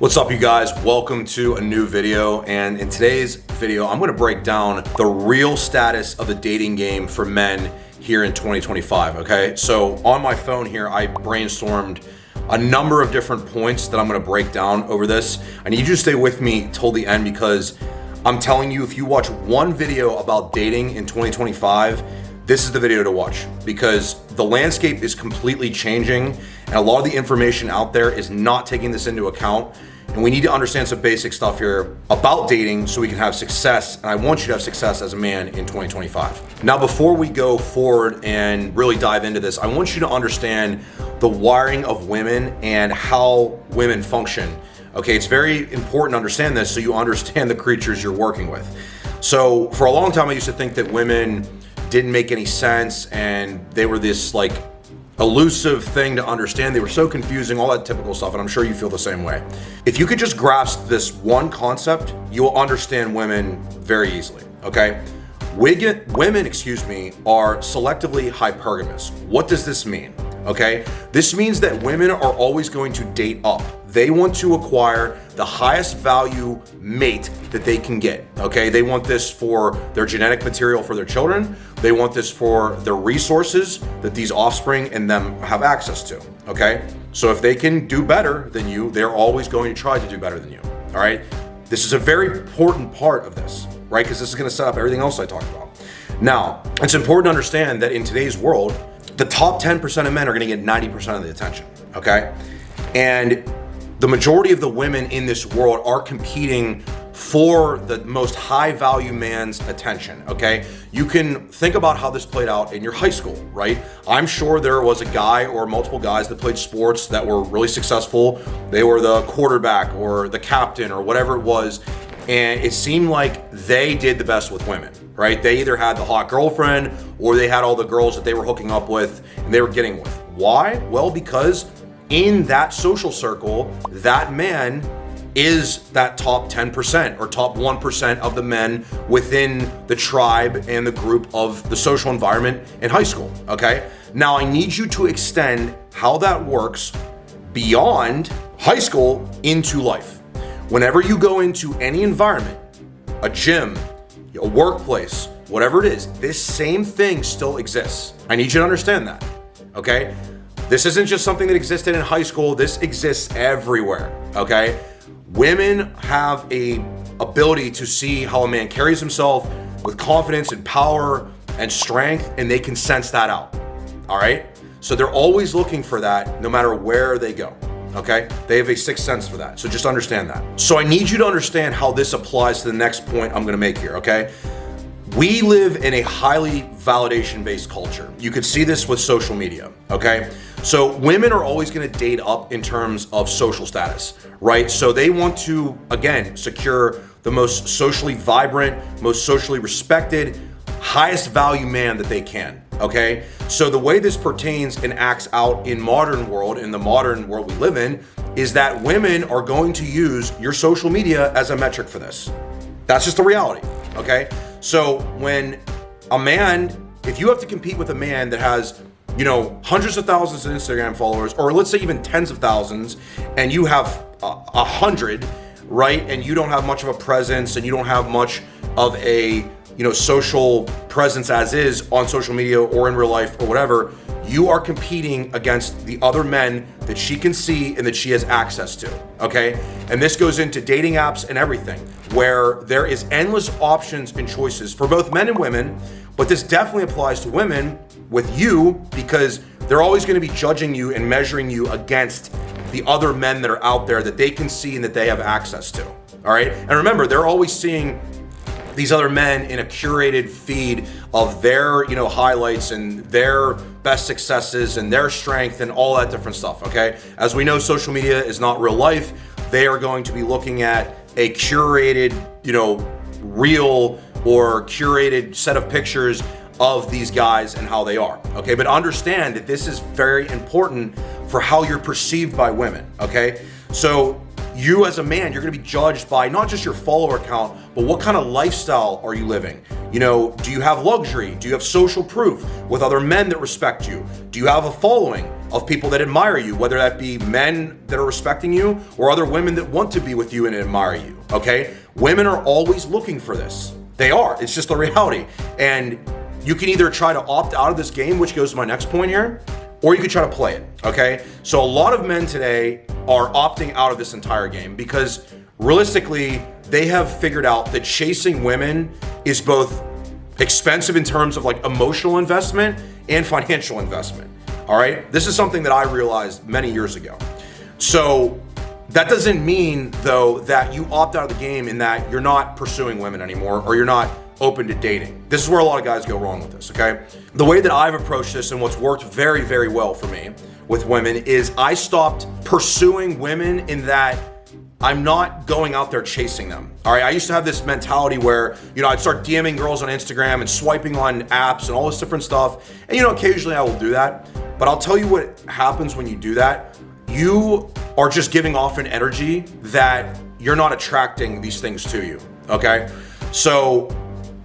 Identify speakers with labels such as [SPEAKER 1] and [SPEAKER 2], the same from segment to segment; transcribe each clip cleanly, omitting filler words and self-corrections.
[SPEAKER 1] What's up, you guys? Welcome to a new video, and in today's video I'm going to break down the real status of the dating game for men here in 2025. Okay, so on my phone here I brainstormed a number of different points that I'm going to break down over this. I need you to stay with me till the end, because I'm telling you, if you watch one video about dating in 2025, this is the video to watch, because the landscape is completely changing and a lot of the information out there is not taking this into account. And we need to understand some basic stuff here about dating so we can have success. And I want you to have success as a man in 2025. Now, before we go forward and really dive into this, I want you to understand the wiring of women and how women function. Okay, it's very important to understand this so you understand the creatures you're working with. So for a long time, I used to think that women didn't make any sense and they were this like elusive thing to understand. They were so confusing, all that typical stuff, and I'm sure you feel the same way. If you could just grasp this one concept, you will understand women very easily, okay? Women, are selectively hypergamous. What does this mean? Okay, this means that women are always going to date up. They want to acquire the highest value mate that they can get. Okay, they want this for their genetic material for their children. They want this for their resources that these offspring and them have access to. Okay, so if they can do better than you, they're always going to try to do better than you. All right, this is a very important part of this, right? Because this is going to set up everything else I talked about. Now, it's important to understand that in today's world, the top 10% of men are going to get 90% of the attention, okay? And the majority of the women in this world are competing for the most high value man's attention, okay? You can think about how this played out in your high school, right? I'm sure there was a guy or multiple guys that played sports that were really successful. They were the quarterback or the captain or whatever it was. And it seemed like they did the best with women, right? They either had the hot girlfriend or they had all the girls that they were hooking up with and they were getting with. Why? Well, because in that social circle, that man is that top 10% or top 1% of the men within the tribe and the group of the social environment in high school, okay? Now, I need you to extend how that works beyond high school into life. Whenever you go into any environment, a gym, a workplace, whatever it is, this same thing still exists. I need you to understand that, okay? This isn't just something that existed in high school. This exists everywhere, okay? Women have a ability to see how a man carries himself with confidence and power and strength, and they can sense that out, all right? So they're always looking for that no matter where they go. Okay, they have a sixth sense for that. So just understand that. So I need you to understand how this applies to the next point I'm going to make here. Okay, we live in a highly validation-based culture. You could see this with social media. Okay, so women are always going to date up in terms of social status, right? So they want to, again, secure the most socially vibrant, most socially respected, highest value man that they can. Okay, so the way this pertains and acts out in the modern world we live in, is that women are going to use your social media as a metric for this. That's just the reality, okay? So when a man, if you have to compete with a man that has, hundreds of thousands of Instagram followers, or let's say even tens of thousands, and you have 100, right? And you don't have much of a presence and you don't have much of a social presence as is on social media or in real life or whatever, you are competing against the other men that she can see and that she has access to, okay? And this goes into dating apps and everything, where there is endless options and choices for both men and women, but this definitely applies to women with you, because they're always gonna be judging you and measuring you against the other men that are out there that they can see and that they have access to, all right? And remember, they're always seeing these other men in a curated feed of their, highlights and their best successes and their strength and all that different stuff, okay? As we know, social media is not real life. They are going to be looking at a curated, real or curated set of pictures of these guys and how they are, okay? But understand that this is very important for how you're perceived by women, okay? So You as a man, you're gonna be judged by not just your follower count, but what kind of lifestyle are you living? You know, do you have luxury? Do you have social proof with other men that respect you? Do you have a following of people that admire you, whether that be men that are respecting you or other women that want to be with you and admire you, okay? Women are always looking for this. They are, it's just the reality. And you can either try to opt out of this game, which goes to my next point here, or you could try to play it, okay? So a lot of men today are opting out of this entire game because realistically, they have figured out that chasing women is both expensive in terms of like emotional investment and financial investment, all right? This is something that I realized many years ago. So that doesn't mean though that you opt out of the game in that you're not pursuing women anymore or you're not open to dating. This is where a lot of guys go wrong with this, okay? The way that I've approached this and what's worked very, very well for me with women is I stopped pursuing women in that I'm not going out there chasing them. All right, I used to have this mentality where, you know, I'd start DMing girls on Instagram and swiping on apps and all this different stuff. And you know, occasionally I will do that. But I'll tell you what happens when you do that. You are just giving off an energy that you're not attracting these things to you, okay? So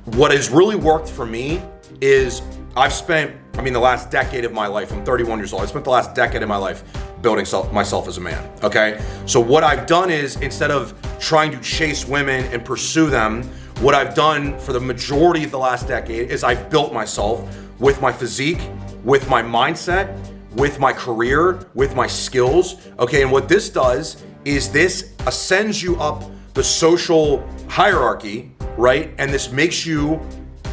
[SPEAKER 1] what has really worked for me is I've spent, the last decade of my life, I'm 31 years old. I spent the last decade of my life building myself as a man, okay? So what I've done is instead of trying to chase women and pursue them, what I've done for the majority of the last decade is I've built myself with my physique, with my mindset, with my career, with my skills, okay? And what this does is this ascends you up the social hierarchy, right? And this makes you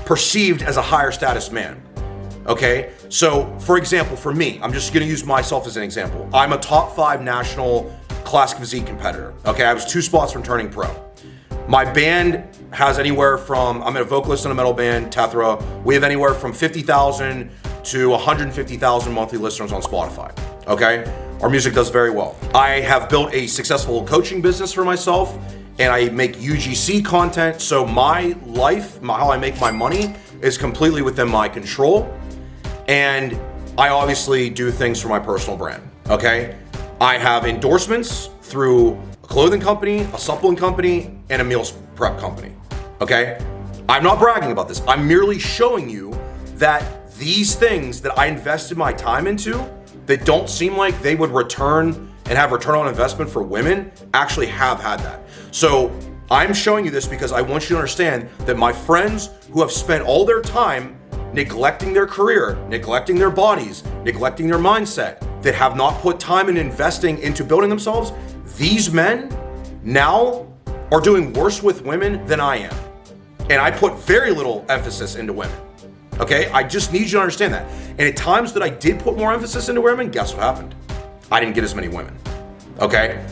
[SPEAKER 1] perceived as a higher status man, okay? So for example, for me, I'm just gonna use myself as an example. I'm a top 5 national classic physique competitor, okay? I was 2 spots from turning pro. My band has anywhere from, I'm a vocalist in a metal band, Tethra. We have anywhere from 50,000 to 150,000 monthly listeners on Spotify, okay? Our music does very well. I have built a successful coaching business for myself and I make UGC content. So my life, how I make my money is completely within my control. And I obviously do things for my personal brand, okay? I have endorsements through a clothing company, a supplement company, and a meals prep company, okay? I'm not bragging about this. I'm merely showing you that these things that I invested my time into that don't seem like they would return and have return on investment for women actually have had that. So I'm showing you this because I want you to understand that my friends who have spent all their time neglecting their career, neglecting their bodies, neglecting their mindset, that have not put time in investing into building themselves, these men now are doing worse with women than I am. And I put very little emphasis into women. Okay, I just need you to understand that. And at times that I did put more emphasis into women, guess what happened? I didn't get as many women, okay?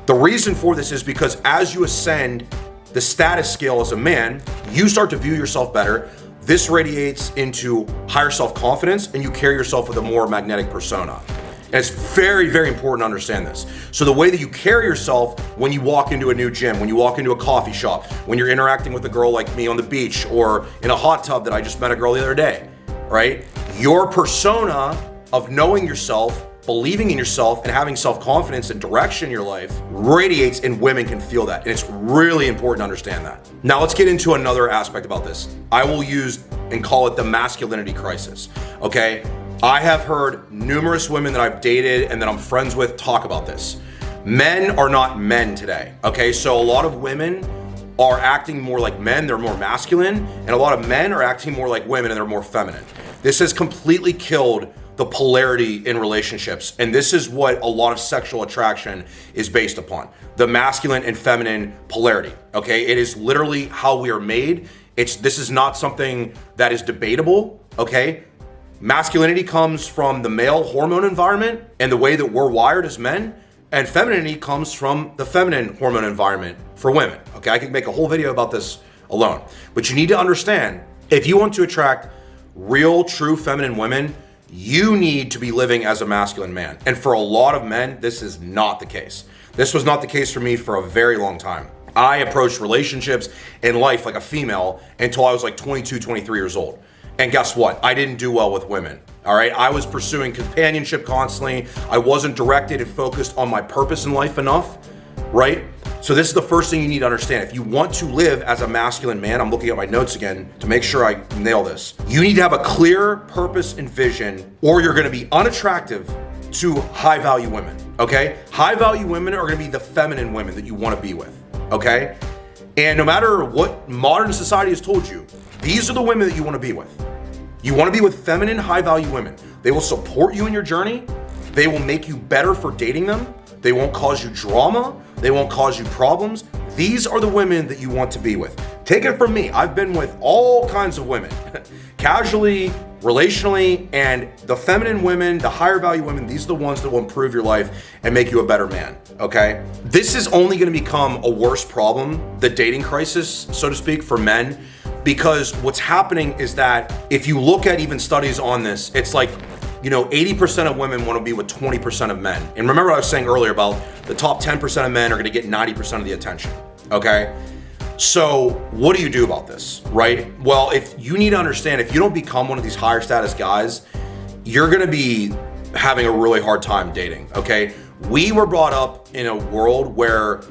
[SPEAKER 1] The reason for this is because as you ascend the status scale as a man, you start to view yourself better. This radiates into higher self-confidence and you carry yourself with a more magnetic persona. And it's very, very important to understand this. So the way that you carry yourself when you walk into a new gym, when you walk into a coffee shop, when you're interacting with a girl like me on the beach or in a hot tub that I just met a girl the other day, right? Your persona of knowing yourself, believing in yourself, and having self-confidence and direction in your life radiates, and women can feel that. And it's really important to understand that. Now let's get into another aspect about this. I will use and call it the masculinity crisis, okay? I have heard numerous women that I've dated and that I'm friends with talk about this. Men are not men today, okay? So a lot of women are acting more like men, they're more masculine, and a lot of men are acting more like women and they're more feminine. This has completely killed the polarity in relationships, and this is what a lot of sexual attraction is based upon. The masculine and feminine polarity, okay? It is literally how we are made. This is not something that is debatable, okay? Masculinity comes from the male hormone environment and the way that we're wired as men, and femininity comes from the feminine hormone environment for women, okay? I could make a whole video about this alone, but you need to understand, if you want to attract real, true feminine women, you need to be living as a masculine man. And for a lot of men, this is not the case. This was not the case for me for a very long time. I approached relationships and life like a female until I was like 22, 23 years old. And guess what? I didn't do well with women, all right? I was pursuing companionship constantly. I wasn't directed and focused on my purpose in life enough. right? So this is the first thing you need to understand. If you want to live as a masculine man, I'm looking at my notes again to make sure I nail this. You need to have a clear purpose and vision, or you're gonna be unattractive to high value women, okay? High value women are gonna be the feminine women that you wanna be with, okay? And no matter what modern society has told you, these are the women that you wanna be with. You wanna be with feminine, high value women. They will support you in your journey. They will make you better for dating them. They won't cause you drama. They won't cause you problems. These are the women that you want to be with. Take it from me. I've been with all kinds of women, casually, relationally, and the feminine women, the higher value women, these are the ones that will improve your life and make you a better man, okay? This is only gonna become a worse problem, the dating crisis, so to speak, for men, because what's happening is that if you look at even studies on this, it's like, 80% of women want to be with 20% of men. And remember what I was saying earlier about the top 10% of men are going to get 90% of the attention, okay? So what do you do about this, right? Well, if you need to understand, if you don't become one of these higher status guys, you're going to be having a really hard time dating, okay? We were brought up in a world where,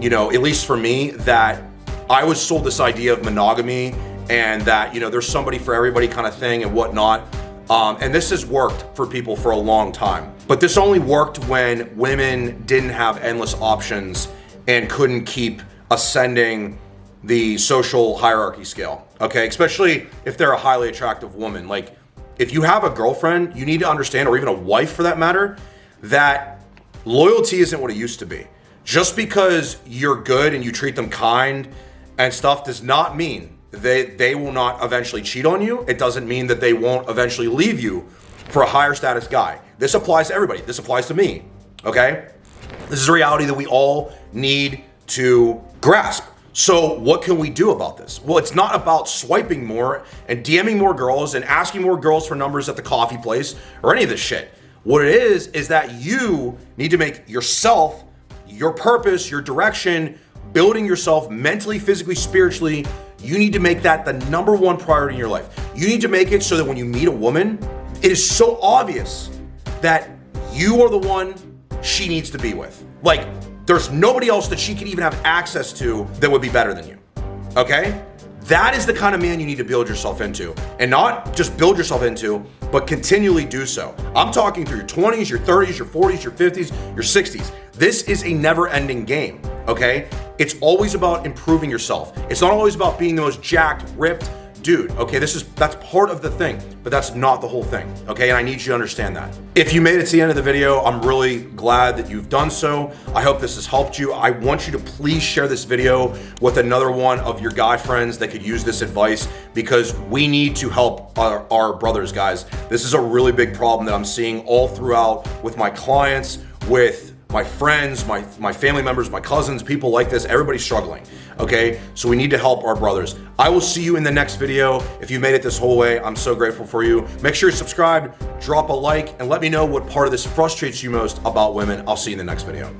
[SPEAKER 1] at least for me, that I was sold this idea of monogamy and that, there's somebody for everybody kind of thing and whatnot. And this has worked for people for a long time. But this only worked when women didn't have endless options and couldn't keep ascending the social hierarchy scale, okay? Especially if they're a highly attractive woman. Like, if you have a girlfriend, you need to understand, or even a wife for that matter, that loyalty isn't what it used to be. Just because you're good and you treat them kind and stuff does not mean they will not eventually cheat on you. It doesn't mean that they won't eventually leave you for a higher status guy. This applies to everybody. This applies to me, okay? This is a reality that we all need to grasp. So what can we do about this? Well, it's not about swiping more and DMing more girls and asking more girls for numbers at the coffee place or any of this shit. What it is that you need to make yourself, your purpose, your direction, building yourself mentally, physically, spiritually, you need to make that the number one priority in your life. You need to make it so that when you meet a woman, it is so obvious that you are the one she needs to be with. Like, there's nobody else that she can even have access to that would be better than you, okay? That is the kind of man you need to build yourself into. And not just build yourself into, but continually do so. I'm talking through your 20s, your 30s, your 40s, your 50s, your 60s. This is a never-ending game, okay? It's always about improving yourself. It's not always about being the most jacked, ripped dude, okay? That's part of the thing, but that's not the whole thing, okay? And I need you to understand that. If you made it to the end of the video, I'm really glad that you've done so. I hope this has helped you. I want you to please share this video with another one of your guy friends that could use this advice, because we need to help our brothers, guys. This is a really big problem that I'm seeing all throughout with my clients, with my friends, my family members, my cousins, people like this. Everybody's struggling, okay? So we need to help our brothers. I will see you in the next video. If you made it this whole way, I'm so grateful for you. Make sure you're subscribed, drop a like, and let me know what part of this frustrates you most about women. I'll see you in the next video.